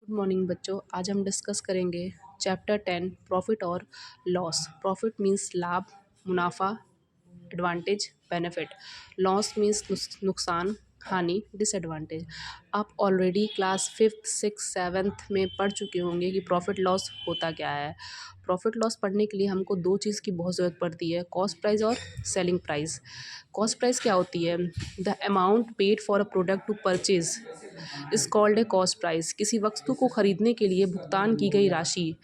Good morning बच्चों। आज हम डिस्कस करेंगे चैप्टर 10 प्रॉफिट और लॉस। प्रॉफिट मीन्स लाभ, मुनाफा, एडवांटेज, बेनिफिट। लॉस मीन्स नुकसान, हानि, डिसएडवांटेज। आप already class 5th 6th 7th में पढ़ चुके होंगे कि प्रॉफिट लॉस होता क्या है। प्रॉफिट लॉस पढ़ने के लिए हमको दो चीज़ की बहुत ज़रूरत पड़ती है, कॉस्ट प्राइस और सेलिंग प्राइस। कॉस्ट प्राइस क्या होती है? The amount paid for a product to purchase is called a cost price. किसी वस्तु को खरीदने के लिए भुगतान की गई राशि।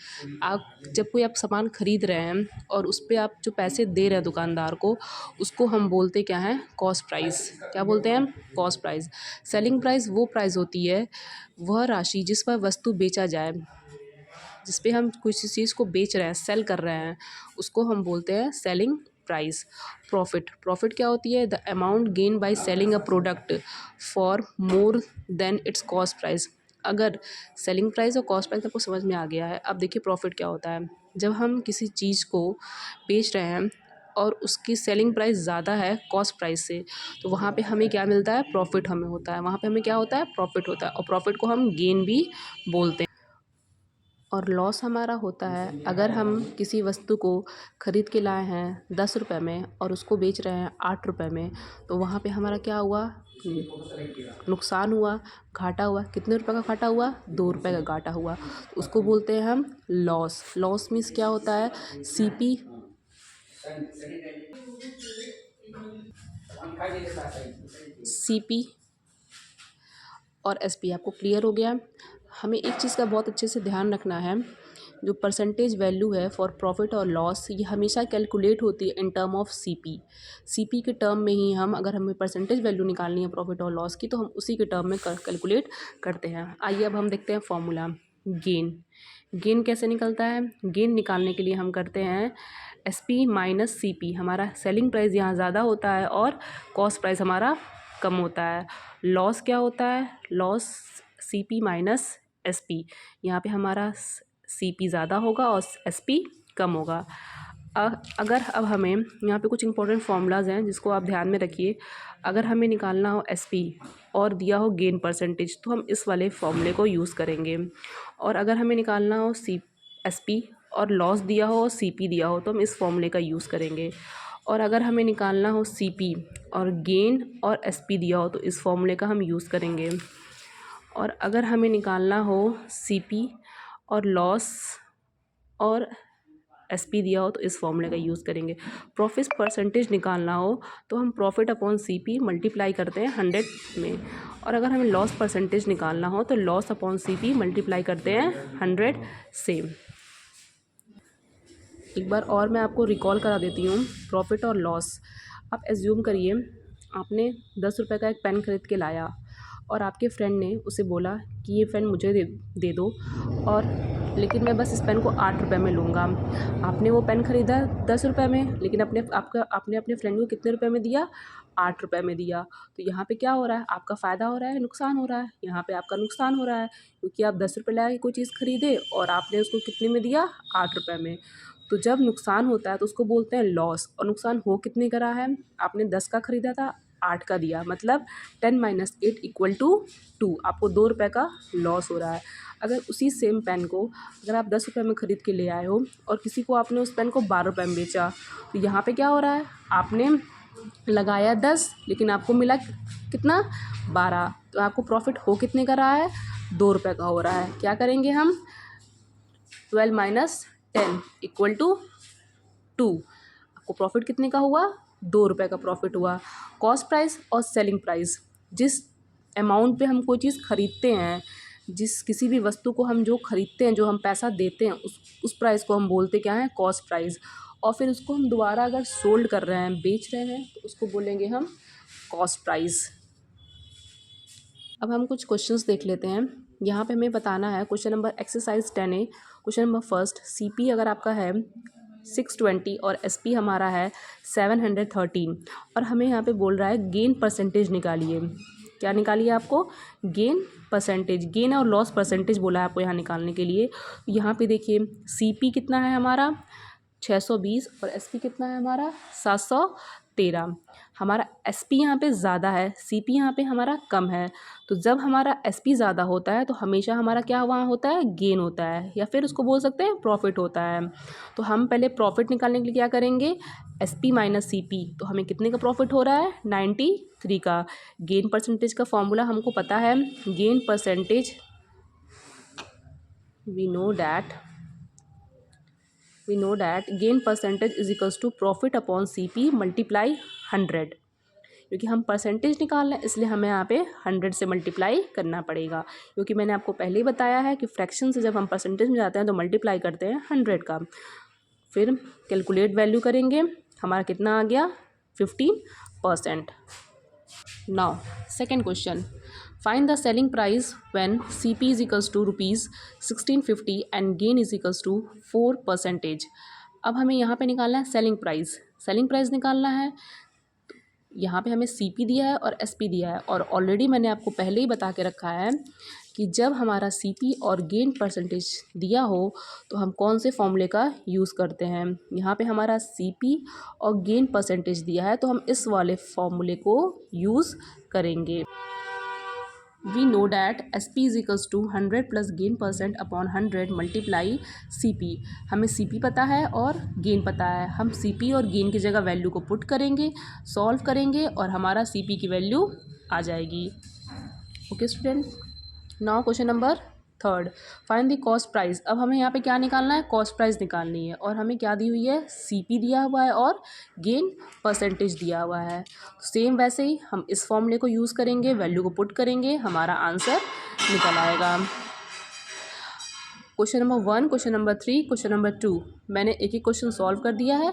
आप जब कोई आप सामान खरीद रहे हैं और उस पे आप जो पैसे दे रहे हैं दुकानदार को, उसको हम बोलते क्या हैं? Cost price. क्या बोलते हैं हम? Cost price. सेलिंग प्राइस वो प्राइस होती है, वह राशि जिस पर वस्तु बेचा जाए, जिस पे हम किसी चीज़ को बेच रहे हैं, सेल कर रहे हैं, उसको हम बोलते हैं सेलिंग प्राइस। प्रॉफिट। प्रॉफिट क्या होती है? The amount gain by selling a product for more than it's cost price. अगर सेलिंग प्राइस और कॉस्ट प्राइस आपको समझ में आ गया है, अब देखिए प्रॉफिट क्या होता है। जब हम किसी चीज़ को बेच रहे हैं और उसकी सेलिंग प्राइस ज़्यादा है कॉस्ट प्राइस से, तो वहाँ पे हमें क्या मिलता है? प्रॉफिट हमें होता है। वहाँ पे हमें क्या होता है? प्रॉफिट होता है। और प्रॉफिट को हम गेन भी बोलते हैं। और लॉस हमारा होता है अगर हम किसी वस्तु को ख़रीद के लाए हैं 10 रुपये में और उसको बेच रहे हैं 8 रुपये में, तो वहाँ पे हमारा क्या हुआ? नुकसान हुआ, घाटा हुआ। कितने रुपए का घाटा हुआ? 2 रुपये का घाटा हुआ। तो उसको बोलते हैं हम लॉस। लॉस मीन्स क्या होता है? सीपी सीपी और एसपी। आपको क्लियर हो गया? हमें एक चीज़ का बहुत अच्छे से ध्यान रखना है, जो परसेंटेज वैल्यू है फॉर प्रॉफिट और लॉस, ये हमेशा कैलकुलेट होती है in term of CP. CP के टर्म में ही हम, अगर हमें परसेंटेज वैल्यू निकालनी है प्रॉफिट और लॉस की, तो हम उसी के टर्म में कैलकुलेट करते हैं। आइए अब हम देखते हैं फॉर्मूला। गेन। गेन कैसे निकलता है? गेन निकालने के लिए हम करते हैं एसपी माइनस सीपी। हमारा सेलिंग प्राइस यहाँ ज़्यादा होता है और कॉस्ट प्राइस हमारा कम होता है। लॉस क्या होता है? Loss CP minus SP. यहाँ पे हमारा सीपी ज़्यादा होगा और एसपी कम होगा। अगर अब हमें यहाँ पे कुछ इंपॉर्टेंट फार्मूलाज हैं जिसको आप ध्यान में रखिए। अगर हमें निकालना हो एसपी और दिया हो गेन परसेंटेज, तो हम इस वाले फॉर्मूले को यूज़ करेंगे। और अगर हमें निकालना हो एसपी और लॉस दिया हो और सीपी दिया हो, तो हम इस फॉर्मूले का यूज़ करेंगे। और अगर हमें निकालना हो सीपी और गेन और एसपी दिया हो, तो इस फॉर्मूले का हम यूज़ करेंगे। और अगर हमें निकालना हो सीपी और लॉस और एसपी दिया हो, तो इस फॉर्मूले का यूज़ करेंगे। प्रॉफिट परसेंटेज निकालना हो तो हम प्रॉफिट अपॉन सीपी मल्टीप्लाई करते हैं 100 में। और अगर हमें लॉस परसेंटेज निकालना हो तो लॉस अपॉन सीपी मल्टीप्लाई करते हैं 100 से। एक बार और मैं आपको रिकॉल करा देती हूँ प्रॉफिट और लॉस। आप एज्यूम करिए आपने 10 रुपये का एक पेन खरीद के लाया और आपके फ्रेंड ने उसे बोला कि ये पेन मुझे दे दो, और लेकिन मैं बस इस पेन को 8 रुपये में लूँगा। आपने वो पेन ख़रीदा 10 रुपये में, लेकिन आपने अपने फ्रेंड को कितने रुपए में दिया? 8 रुपये में दिया। तो यहाँ पे क्या हो रहा है? आपका फ़ायदा हो रहा है, नुकसान हो रहा है? यहाँ पे आपका नुकसान हो रहा है, क्योंकि आप 10 रुपये लगा के कोई चीज़ खरीदे और आपने उसको कितने में दिया? 8 रुपये में। तो जब नुकसान होता है तो उसको बोलते हैं लॉस। और नुकसान हो कितने का रहा है? आपने 10 का ख़रीदा था, 8 का दिया, मतलब 10 - 8 = 2। आपको 2 रुपये का लॉस हो रहा है। अगर उसी सेम पेन को अगर आप 10 रुपये में ख़रीद के ले आए हो और किसी को आपने उस पेन को 12 रुपये में बेचा, तो यहाँ पे क्या हो रहा है? आपने लगाया 10 लेकिन आपको मिला कितना? 12। तो आपको प्रॉफिट हो कितने का रहा है? 2 रुपये का हो रहा है। क्या करेंगे हम? 12 - 10 = 2। आपको प्रॉफिट कितने का हुआ? 2 रुपये का प्रॉफिट हुआ। कॉस्ट प्राइस और सेलिंग प्राइस, जिस अमाउंट पे हम कोई चीज़ ख़रीदते हैं, जिस किसी भी वस्तु को हम जो ख़रीदते हैं, जो हम पैसा देते हैं, उस प्राइस को हम बोलते क्या हैं? Cost price. और फिर उसको हम दोबारा अगर सोल्ड कर रहे हैं, बेच रहे हैं, तो उसको बोलेंगे हम कॉस्ट प्राइस। अब हम कुछ क्वेश्चंस देख लेते हैं। यहाँ पे हमें बताना है question number exercise 10A। Question number first, CP अगर आपका है 620 और एसपी हमारा है 713, और हमें यहाँ पे बोल रहा है गेन परसेंटेज निकालिए। क्या निकालिए आपको? Gain percentage. गेन और लॉस परसेंटेज बोला है आपको यहाँ निकालने के लिए। यहाँ पे देखिए सीपी कितना है हमारा? 620 और एसपी कितना है हमारा? 713। हमारा एस पी यहाँ पे ज़्यादा है, सी पी यहाँ पे हमारा कम है। तो जब हमारा एस पी ज़्यादा होता है तो हमेशा हमारा क्या वहाँ होता है, गेन होता है, या फिर उसको बोल सकते हैं प्रॉफिट होता है। तो हम पहले प्रॉफिट निकालने के लिए क्या करेंगे, S P minus C P. तो हमें कितने का प्रॉफिट हो रहा है, 93 का। गेन परसेंटेज का फॉर्मूला हमको पता है, gain percentage we know that gain percentage is equals to profit upon CP multiply 100। क्योंकि हम परसेंटेज निकाल रहे हैं इसलिए हमें यहाँ पे 100 से मल्टीप्लाई करना पड़ेगा, क्योंकि मैंने आपको पहले ही बताया है कि फ्रैक्शन से जब हम परसेंटेज में जाते हैं तो मल्टीप्लाई करते हैं 100 का। फिर कैलकुलेट वैल्यू करेंगे, हमारा कितना आ गया, 15%। Now second question, find the selling price when CP is equals to ₹1650 and gain is equals to 4%। अब हमें यहाँ पे निकालना है सेलिंग प्राइस निकालना है। यहाँ पे हमें CP दिया है और SP दिया है, और ऑलरेडी मैंने आपको पहले ही बता के रखा है कि जब हमारा CP और गेन परसेंटेज दिया हो तो हम कौन से फॉर्मूले का यूज़ करते हैं। यहाँ पे हमारा CP और गेन परसेंटेज दिया है तो हम इस वाले फॉर्मूले को यूज़ करेंगे। We know that SP is equals to 100 plus gain percent upon 100 multiply CP। हमें CP पता है और गेन पता है, हम CP और गेन की जगह वैल्यू को पुट करेंगे, सॉल्व करेंगे और हमारा CP की वैल्यू आ जाएगी। Okay student, now question number third, find the cost price. अब हमें यहाँ पे क्या निकालना है, कॉस्ट प्राइस निकालनी है, और हमें क्या दी हुई है, CP दिया हुआ है और गेन परसेंटेज दिया हुआ है। सेम वैसे ही हम इस फॉर्मूले को यूज़ करेंगे, वैल्यू को पुट करेंगे, हमारा आंसर निकल आएगा। Question number 1, question number 3, question number 2 मैंने एक एक क्वेश्चन सॉल्व कर दिया है।